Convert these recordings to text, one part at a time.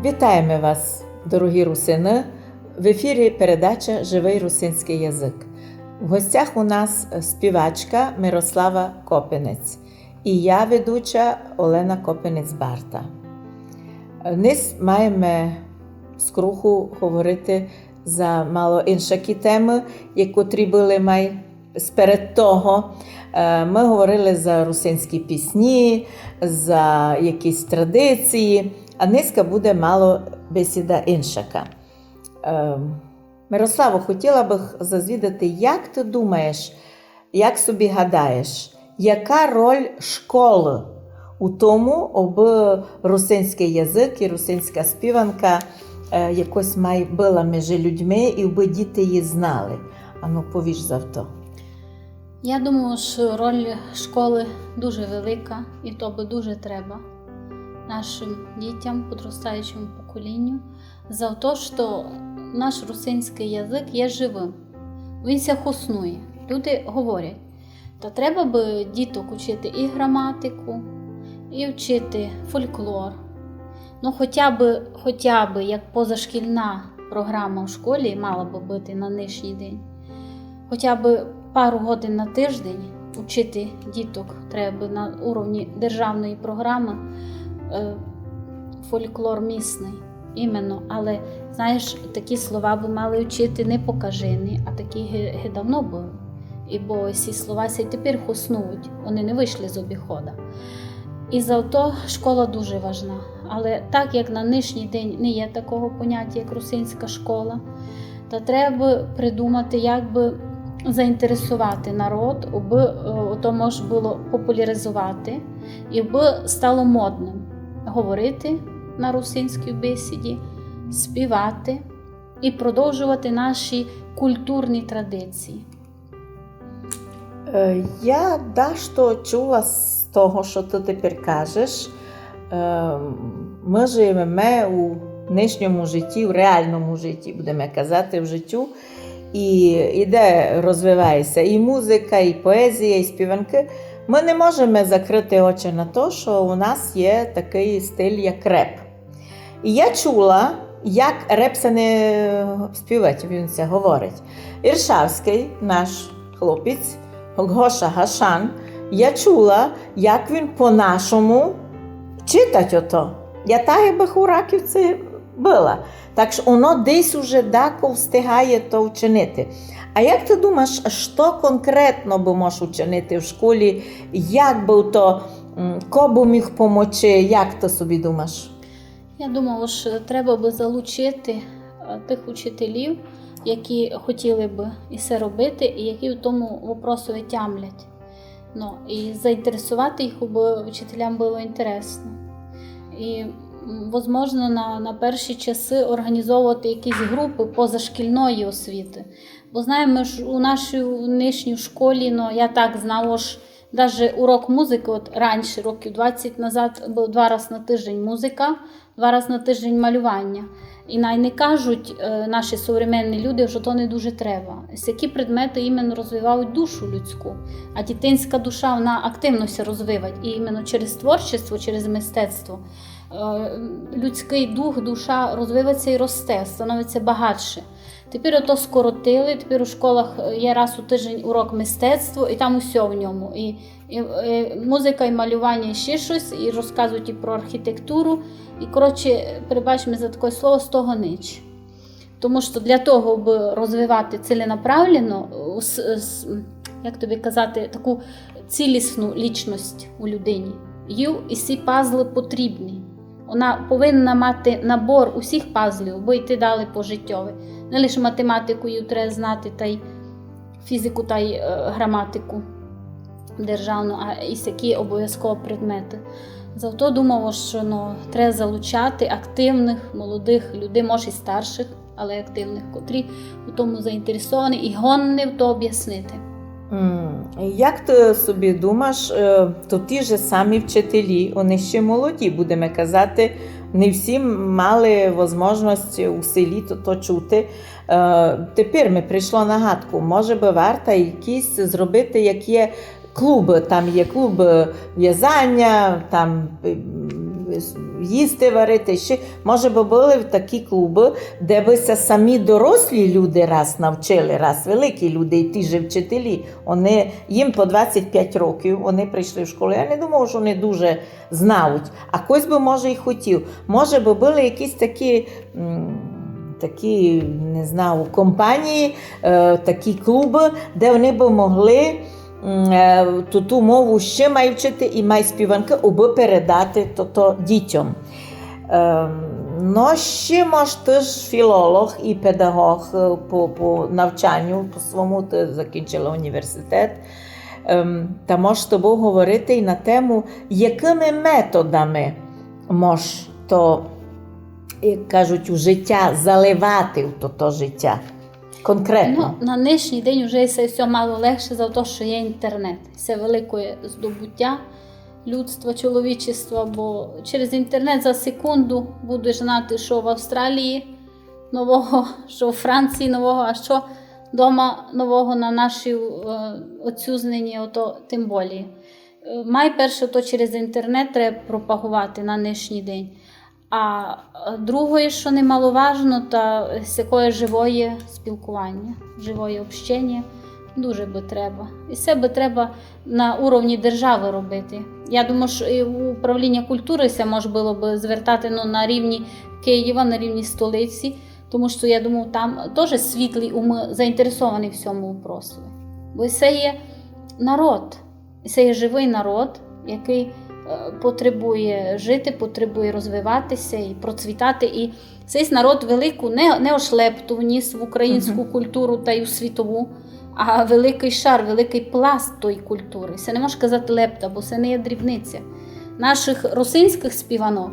Вітаємо вас, дорогі русини! В ефірі передача «Живий русинський язик». В гостях у нас співачка Мирослава Копенець і я, ведуча Олена Копенець-Барта. Днес маємо скруху говорити за мало інші теми, які були сперед того. Ми говорили за русинські пісні, за якісь традиції, а днеска буде мало бесіда іншака. Мирославо, хотіла б зазвідати, як ти думаєш, як собі гадаєш, яка роль школи у тому, аби русинський язик і русинська співанка якось була між людьми і аби діти її знали? Ану, повіж за то. Я думаю, що роль школи дуже велика, і то би дуже треба нашим дітям, підростаючому поколінню, за те, що наш русинський язик є живим. Він ся хоснує. Люди говорять, то треба би діток вчити і граматику, і вчити фольклор. Ну, хоча б як позашкільна програма в школі мала би бути на нинішній день. Хоча б пару годин на тиждень вчити діток треба на уровні державної програми фольклор місний. Іменно, але, знаєш, такі слова би мали вчити не по кажині, а такі давно були. І бо ці слова й тепер хоснують, вони не вийшли з обіходу. І за то школа дуже важна. Але так як на нинішній день не є такого поняття, як русинська школа, то треба придумати, як би заінтересувати народ, аби то можна було популяризувати, і аби стало модним говорити на русинській бесіді, співати і продовжувати наші культурні традиції. Я дещо чула з того, що ти тепер кажеш. Ми живемо у нинішньому житті, у реальному житті, будемо казати, в життю. І де розвивається і музика, і поезія, і співанки. Ми не можемо закрити очі на те, що у нас є такий стиль, як реп. І я чула, як реп це не співає, він це говорить. Іршавський, наш хлопець, Гоша Гашан, я чула, як він по-нашому читать ото. Я та би у Раківці була. Так що воно десь уже дако встигає то вчинити. А як ти думаєш, що конкретно би можеш вчинити в школі? Як би то, кому міг допомогти? Як ти собі думаєш? Я думала, що треба би залучити тих учителів, які хотіли б і це робити, і які в тому вопросові тямлять. Ну, і заінтересувати їх, аби вчителям було інтересно. І можливо, на перші часи організовувати якісь групи позашкільної освіти. Бо знаємо, ми ж у нашій нинішній школі, я так знала, що навіть урок музики, от раніше, років 20 назад, був 2 рази на тиждень музика, 2 рази на тиждень малювання. І не кажуть наші сучасні люди, що то не дуже треба. Які предмети іменно розвивають душу людську, а дитинська душа, вона активно се розвиває. І іменно через творчество, через мистецтво людський дух, душа розвивається і росте, становиться багатше. Тепер ото скоротили, тепер у школах є раз у тиждень урок мистецтва, і там усе в ньому. І музика, і малювання, і ще щось, і розказують і про архітектуру. І, коротше, перебачимо за таке слово, з того ніч. Тому що для того, аби розвивати ціленаправленно, як тобі казати, таку цілісну лічність у людині, їй і ці пазли потрібні. Вона повинна мати набор усіх пазлів, бо йти далі по життєві. Не лише математику їй треба знати, та й фізику, та й граматику державну, а і всякі обов'язкові предмети. Зато думала, що треба залучати активних, молодих людей, може і старших, але активних, котрі у тому заінтересовані і гонні в то об'яснити. Як ти собі думаєш, то ті ж самі вчителі, вони ще молоді, будемо казати, не всі мали можливість у селі то чути. Тепер ми прийшло на гадку, може би варто якісь зробити, як є клуби, там є клуб в'язання, там їсти варити. Ще, може би були такі клуби, де би се самі дорослі люди раз навчили, раз великі люди, і ті же вчителі. Їм по 25 років, вони прийшли в школу. Я не думав, що вони дуже знають. А хтось би, може, і хотів. Може би були якісь такі, не знаю, компанії, такі клуби, де вони б могли ту мову ще має вчити і має співанки, аби передати то дітям. Ну, ще може теж філолог і педагог по навчанню, по своєму, ти закінчила університет. Та може з тобою говорити і на тему, якими методами може то, як кажуть, у життя заливати в то життя. Конкретно. На нинішній день вже все мало легше за те, що є інтернет. Це велике здобуття людства, чоловічества, бо через інтернет за секунду будеш знати, що в Австралії нового, що в Франції нового, а що вдома нового на нашій оцюзненні, тим більше. Найперше, то через інтернет треба пропагувати на нинішній день. А друге, що немаловажно, та таке живое спілкування, живое общення дуже би треба. І це би треба на уровні держави робити. Я думаю, що і управління культури це може було б звертати на рівні Києва, на рівні столиці, тому що, я думаю, там теж світлі уми заінтересовані в цьому вопросі. Бо це є народ, це є живий народ, який потребує жити, потребує розвиватися і процвітати. І цей народ велику не ошлепту вніс в українську культуру та й у світову, а великий шар, великий пласт тої культури. Це не можна казати лепта, бо це не є дрібниця. Наших русинських співанок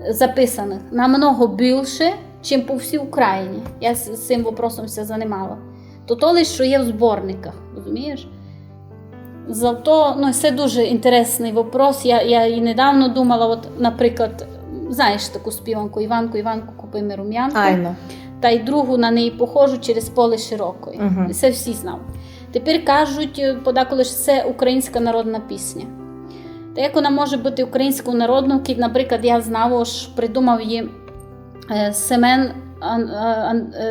записаних намного більше, ніж по всій Україні. Я з цим вопросом все займала. То лише, що є в зборниках, розумієш? Зато, це дуже інтересний вопрос. Я і недавно думала, наприклад, знаєш таку співанку Іванку, купи ми рум'янку. Айно. Та й другу на неї похожу через поле широкої. Це всі знали. Тепер кажуть, подеколи, що це українська народна пісня. Та як вона може бути українською народною, наприклад, я знала, що придумав її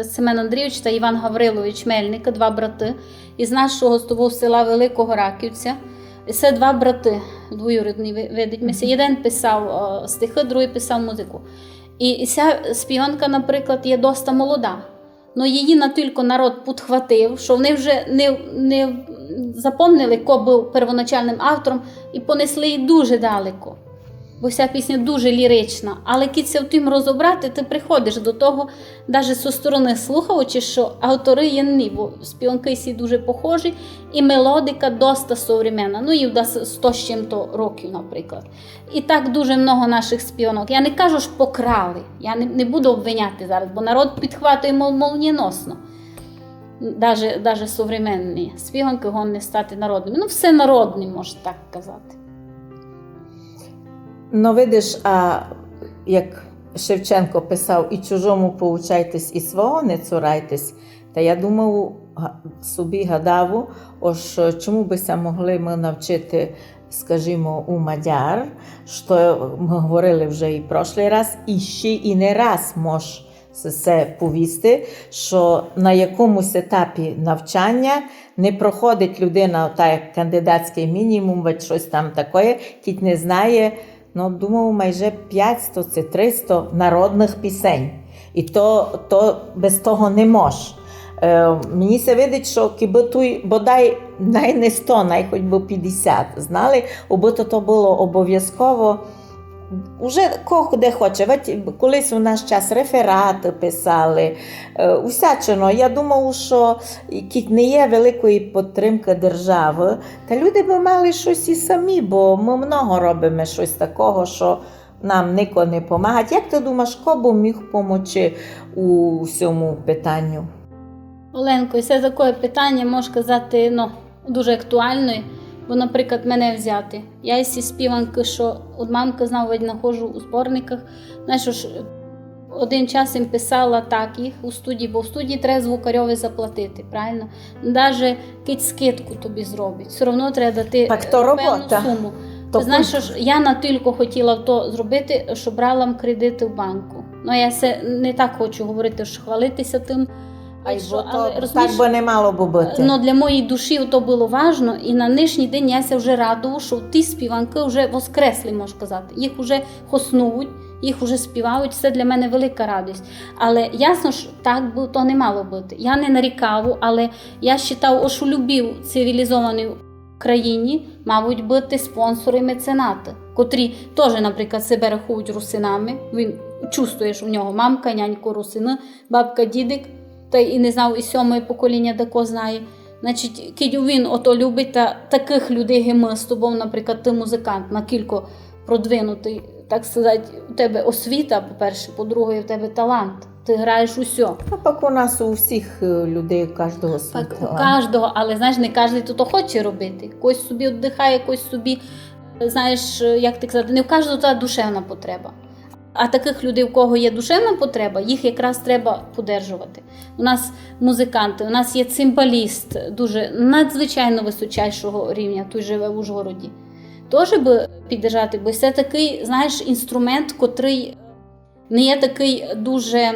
Семен Андрійович та Іван Гаврилович Мельника, два брати, із нашого з того села Великого Раківця. Це два брати, двоюрідні, видить. Один писав стихи, другий писав музику. І ця співанка, наприклад, є доста молода. Но її натільки народ підхватив, що вони вже не запомнили, хто був первоначальним автором, і понесли її дуже далеко. Бо вся пісня дуже лірична. Але кіться в тим розібрати, ти приходиш до того, навіть зі сторони слухачів, що автори є ні, бо співанки всі дуже похожі, і мелодика доста современна. І в 100 з чим-то років, наприклад. І так дуже много наших співанок. Я не кажу, що покрали. Я не буду обвиняти зараз, бо народ підхватує молнієносно. Навіть современні співанки не стати народними. Все народне, можна так казати. Видиш, як Шевченко писав, і чужому поучайтесь, і свого не цурайтесь, та я думав, собі гадав, чому бися могли ми навчити, скажімо, у мадяр, що ми говорили вже і прошлий раз, і ще і не раз може це повісти, що на якомусь етапі навчання не проходить людина, так як кандидатський мінімум, або щось там таке, кіт не знає, думаю, майже 500 чи 300 народних пісень. І то без того не може. Мені се видить, що кіби той, бодай, не 100, хоч би 50 знали, аби то було обов'язково. Уже кого де хоче. Колись у наш час реферати писали, усячено. Я думав, що не є великої підтримки держави, та люди б мали щось і самі, бо ми много робимо щось такого, що нам нікого не допомагає. Як ти думаєш, хто б міг допомогти у цьому питанню? Оленко, це таке питання, можу сказати, дуже актуальне. Бо, наприклад, мене взяти. Я із співанки, що от мамка знав, знаходжу у зборниках. Знаєш, один час їм писала так їх у студії, бо в студії треба звукарьові заплатити, правильно? Навіть скидку тобі зроблять. Все одно треба дати так, то певну суму. То Ти знаєш, що ж я на тільки хотіла то зробити, що брала кредити в банку. Ну, я не так хочу говорити, що хвалитися тим. Так би не мало би бути. Но для моєї душі то було важливо, і на нинішній день я ся вже радую, що ті співанки вже воскресли, можна сказати. Їх вже хоснують, їх вже співають, це для мене велика радість. Але ясно, що так би то не мало бути. Я не нарікав, але я вважав, що любив цивілізованій країні, мабуть, бути спонсори і меценати, котрі теж, наприклад, себе рахують русинами. Він чувствує, що в нього мамка, нянько русини, бабка, дідик, та і не знав, і сьоме покоління тако знає. Значить, кидь він ото любить, та таких людей геми з тобою, наприклад, ти музикант, на кілько продвинутий, так сказати, у тебе освіта, по-перше, по-друге, в тебе талант. Ти граєш усе. А так у нас у всіх людей, у кожного свій Так, у талант. кожного, але, знаєш, не кожен то хоче робити. Когось собі віддихає, когось собі, знаєш, як ти казати, не в кожного та душевна потреба. А таких людей, у кого є душевна потреба, їх якраз треба подержувати. У нас музиканти, у нас є цимбаліст дуже надзвичайно височайшого рівня, той живе в Ужгороді. Теж би піддержати, бо це такий, знаєш, інструмент, котрий не є такий дуже,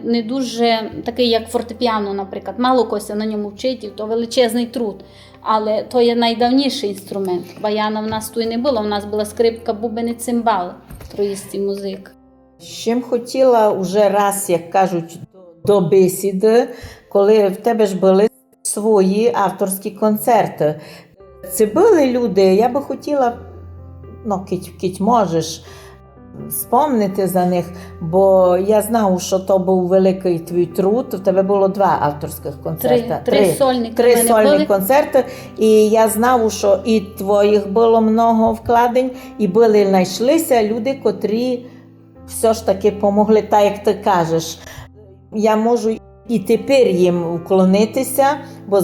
не дуже такий, як фортепіано, наприклад. Мало когось на ньому вчить, то величезний труд. Але то є найдавніший інструмент. Баяна в нас тут не було, у нас була скрипка, бубен і цимбал, троїстий музик. З чим хотіла вже раз, як кажуть, до бесіди, коли в тебе ж були свої авторські концерти. Це були люди, я би хотіла, кіть можеш, спомнити за них, бо я знав, що то був великий твій труд. В тебе було 2 авторських концерти. Три сольні концерти. І я знав, що і твоїх було много вкладень, і були знайшлися люди, котрі все ж таки помогли, так як ти кажеш. Я можу і тепер їм уклонитися, бо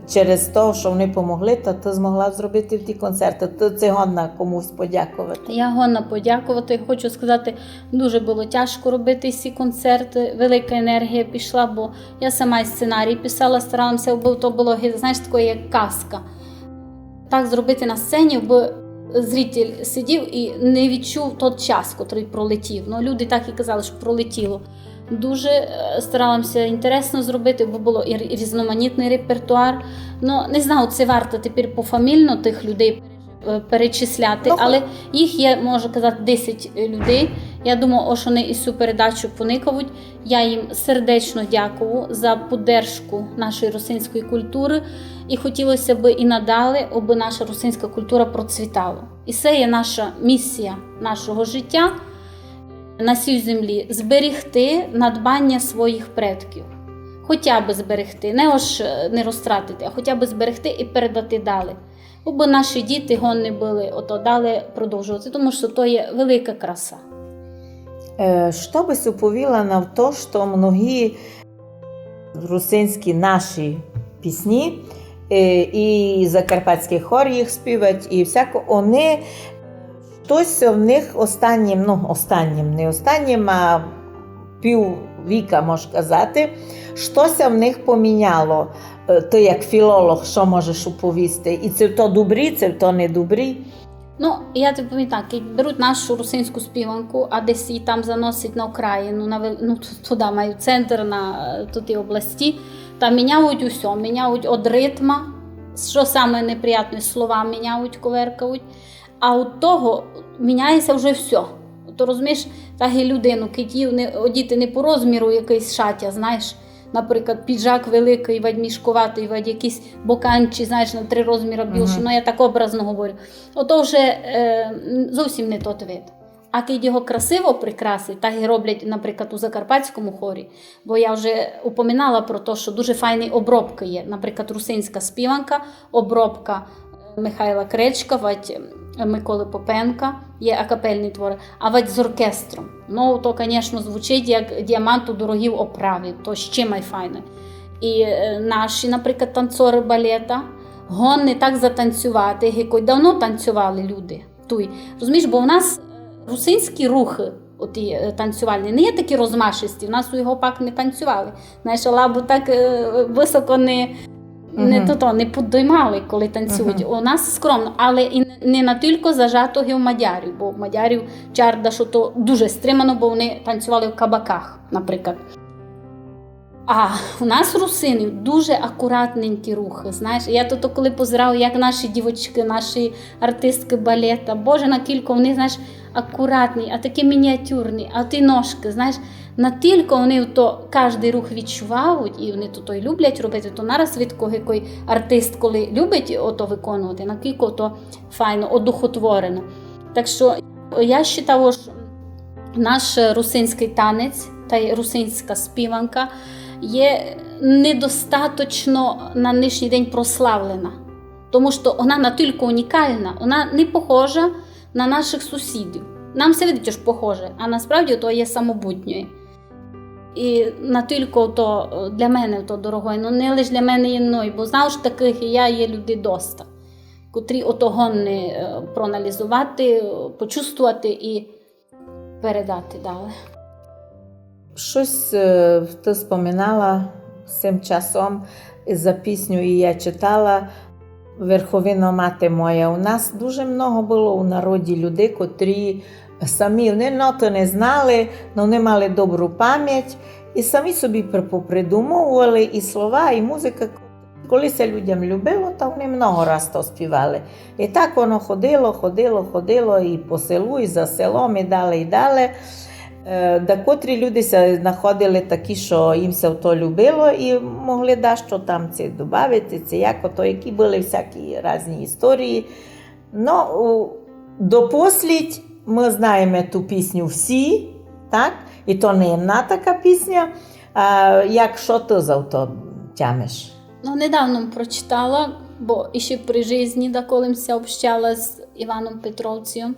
через те, що вони помогли, то ти змогла зробити ті концерти. Ти це годна комусь подякувати. Я годна подякувати. Хочу сказати, дуже було тяжко робити ці концерти. Велика енергія пішла, бо я сама і сценарій писала, старалася, бо то було, знаєш, таке як казка. Так зробити на сцені, бо зритель сидів і не відчув той час, котрий пролетів. Люди так і казали, що пролетіло. Дуже старалася інтересно зробити, бо було і різноманітний репертуар. Не знаю, це варто тепер пофамільно тих людей перечисляти, але їх є, можу казати, 10 людей. Я думаю, що вони і цю передачу поникають. Я їм сердечно дякую за підтримку нашої русинської культури. І хотілося б і надалі, аби наша русинська культура процвітала. І це є наша місія нашого життя на цій землі – зберегти надбання своїх предків. Хоча б зберегти, не розтратити, а хоча б зберегти і передати далі. Бо наші діти гонні були, далі продовжувати, тому що то є велика краса. Що би оповіла на те, що многі русинські наші пісні, і закарпатський хор їх співають, і всяко, вони щось в них не останнім, а піввіка, можна казати, щось в них поміняло. Ти як філолог, що можеш оповісти? І це то добрі, це то не добрі? Я тобі пам'ятаю, як беруть нашу русинську співанку, а десь її там заносять на Україну, туди мають центр, на ті області, там міняють усе, міняють від ритма, що саме неприємне, слова міняють, коверкають, а від того міняється вже все. То розумієш, так і людину, одіти не по розміру якийсь шаття, знаєш, наприклад, піджак великий, мішкуватий, якісь боканчі, знаєш, на 3 розміри більше, я так образно говорю. Ото вже зовсім не той вид. А коли його красиво прикрасить, так і роблять, наприклад, у закарпатському хорі, бо я вже упоминала про те, що дуже файні обробки є. Наприклад, русинська співанка, обробка Михайла Кречка, Миколи Попенка, є акапельні твори, а з оркестром. То, звісно, звучить як діамант у дорогій оправі, то ще майфайне. І наші, наприклад, танцори балета, гонні так затанцювати, як давно танцювали люди. Розумієш, бо в нас русинські рухи, танцювальні, не є такі розмашисті, в нас у його пак не танцювали. Знаєш, лабу так високо не підіймали, коли танцюють. У нас скромно, але і не на тільки зажато в мадярів, бо в мадярів чарда, що то дуже стримано, бо вони танцювали в кабаках, наприклад. А у нас русинів дуже акуратненькі рухи, знаєш. Я то коли позирав, як наші дівочки, наші артистки балета, боже, накілько вони, знаєш, акуратні, а такі мініатюрні, а ті ножки, знаєш, натільки вони то кожний рух відчувають, і вони то й люблять робити, то нараз від який артист, коли любить ото виконувати, накільки то файно, одухотворено. Так що я вважаю, що наш русинський танець та й русинська співанка є недостатньо на нинішній день прославлена. Тому що вона натільки унікальна, вона не похожа на наших сусідів. Нам все видить, що похоже, а насправді то є самобутньою. І натільки то для мене то дорогою, не лише для мене єдної, бо знав ж таких і я є люди доста, котрі отого не проаналізувати, почувствувати і передати далі. Щось ти споминала цим часом за пісню, і я читала «Верховино, мати моя». У нас дуже много було у народі людей, котрі самі, вони ноти не знали, але вони мали добру пам'ять і самі собі попридумовували і слова, і музика. Коли це людям любило, то вони много раз то співали. І так воно ходило і по селу, і за селом, і далі. Котрі люди знаходили такі, що їм все то любило і могли що там це додати, це які були всякі різні історії. Ну, допослідь ми знаємо ту пісню всі, так? І то не одна така пісня. Що ти за то тямиш? Недавно прочитала, бо ще при житті, коли я общала з Іваном Петровцем,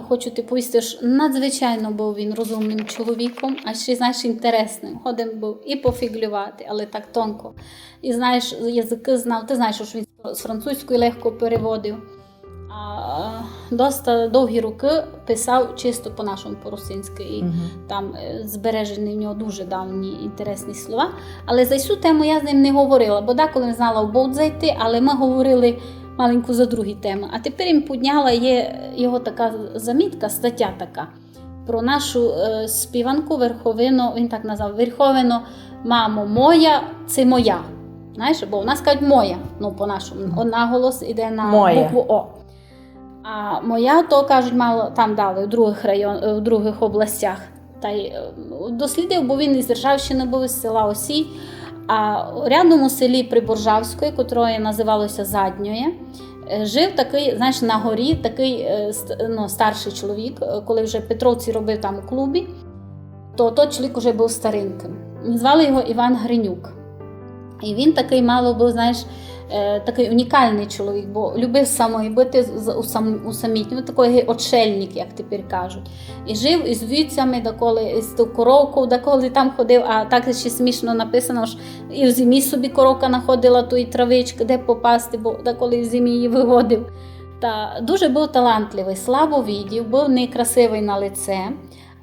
хочу повісти, що надзвичайно був він розумним чоловіком, а ще, знаєш, інтересним. Ходив був і пофіглювати, але так тонко. І, знаєш, язики знав, ти знаєш, що він з французької легко переводив. А доста довгі роки писав чисто по-нашому, по-русинськи. І там збережені в нього дуже давні інтересні слова. Але за цю тему я з ним не говорила, бо деколи не знала в болт зайти, але ми говорили маленьку за другі теми. А тепер їм підняла, є його така замітка, стаття така, про нашу співанку Верховину, він так назвав, Верховино, мамо моя, це моя. Знаєш, бо у нас кажуть моя, по-нашому, наголос іде на букву О. А моя, то, кажуть, мало там дали, в других областях. Та й дослідив, бо він із Державщини був, із села Осій, а у рядному селі Приборжавської, котре називалося Задньоє, жив такий, знаєш, на горі, такий старший чоловік, коли вже Петровці робив там у клубі, то той чоловік вже був стареньким. Звали його Іван Гринюк. І він такий мало був, знаєш, такий унікальний чоловік, бо любив самої бути усамітньо, такий отшельник, як тепер кажуть. І жив із вівцями, доколи, з коровкою, доколи там ходив, а так ще смішно написано, що і в зимі собі коровка знаходила тої травички, де попасти, бо доколи в зимі її виводив. Та дуже був талантливий, слабовидів, був некрасивий на лице,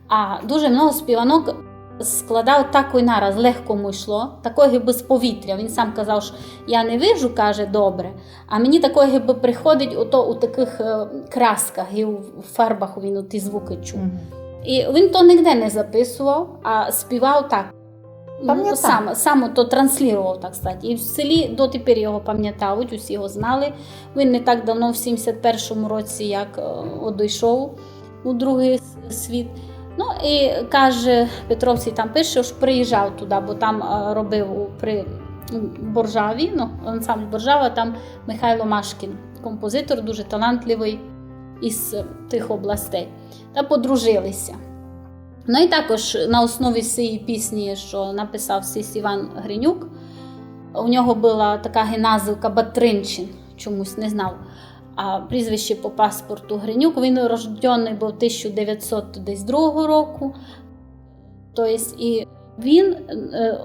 а дуже много співанок складав так і нараз, легко му йшло, такого без повітря. Він сам казав, що я не вижу, каже, добре, а мені такого приходить у таких красках і у фарбах він ті звуки чув. І він то ніде не записував, а співав так. Сам то транслював, так сказати. І в селі дотепер його пам'ятають, усі його знали. Він не так давно, в 71-му році, як одійшов у другий світ. Ну і каже, Петровці там пише, що приїжджав туди, бо там робив при Боржаві, ансамбль Боржава, там Михайло Машкін, композитор, дуже талантливий із тих областей. Та подружилися. Ну і також на основі цієї пісні, що написав Іван Гринюк, у нього була така геназивка Батринчин, чомусь не знав. А прізвище по паспорту Гринюк, він рождений був 1902 року. Тобто, і він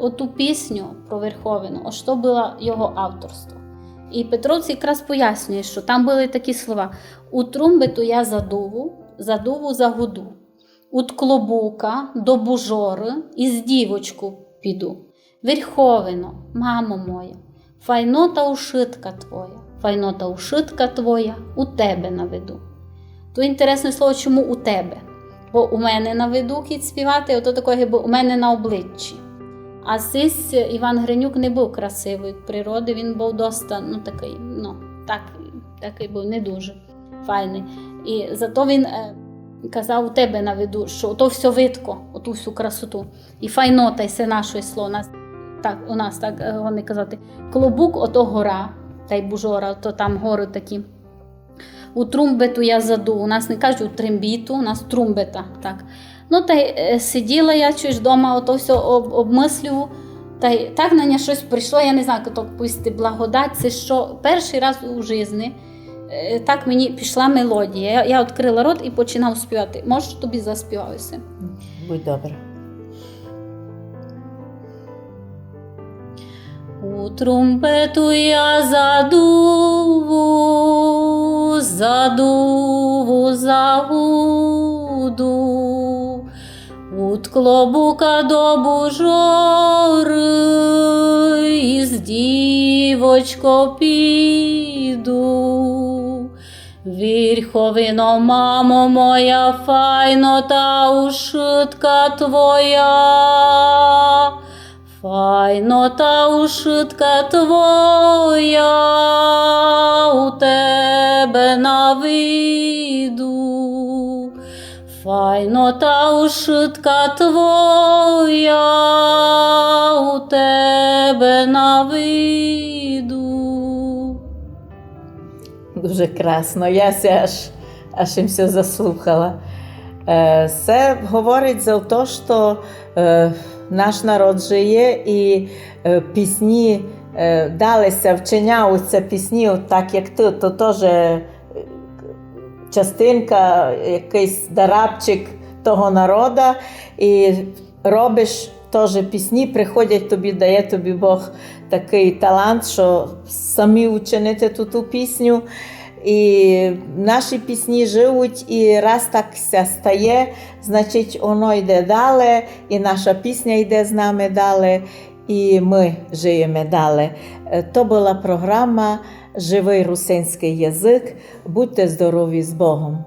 оту пісню про Верховину, що було його авторство. І Петровці якраз пояснює, що там були такі слова: «У трумбиту я задуву загуду, от клобука до бужори із дівочку піду. Верховино, мамо моя, Файнота ушитка твоя, файнота ушитка твоя у тебе на виду. То інтересне слово, чому у тебе? Бо у мене на виду кіт співати, ото такого, якби у мене на обличчі. А сись Іван Гринюк не був красивий від природи, він був доста, такий був не дуже файний. І зато він казав у тебе на виду, що ото все видко, оту всю красоту. І файнота, і це наше слово. У нас так вони казати, клобук ото гора, та й бужора, то там гори такі. У трумбету я заду, у нас не кажуть у трембіту, у нас трумбета, так. Ну, та й сиділа я, чуєш, вдома, ото все обмислюю, та й так на мене щось прийшло, я не знаю, як то пусти благодать, це що перший раз у житті так мені пішла мелодія. Я відкрила рот і починав співати. Можеш тобі заспіваюся? Будь добра. У трумпету я задуву, загуду, от клобука до бужори, із дівочко піду. Вірховино, мамо моя, файнота ушитка твоя, файнота ушитка твоя, у тебе на виду. Файнота ушитка твоя, у тебе на виду. Дуже красно, я аж їм все заслухала. Це говорить за те, що наш народ жиє і пісні далися, вчиняються пісні, так як ти, то теж частинка, якийсь дарабчик того народу, і робиш теж пісні, приходять тобі, дає тобі Бог такий талант, що самі вчинити ту пісню. І наші пісні живуть, і раз так стає, значить воно йде далі, і наша пісня йде з нами далі, і ми живемо далі. То була програма «Живий русинський язик». Будьте здорові з Богом!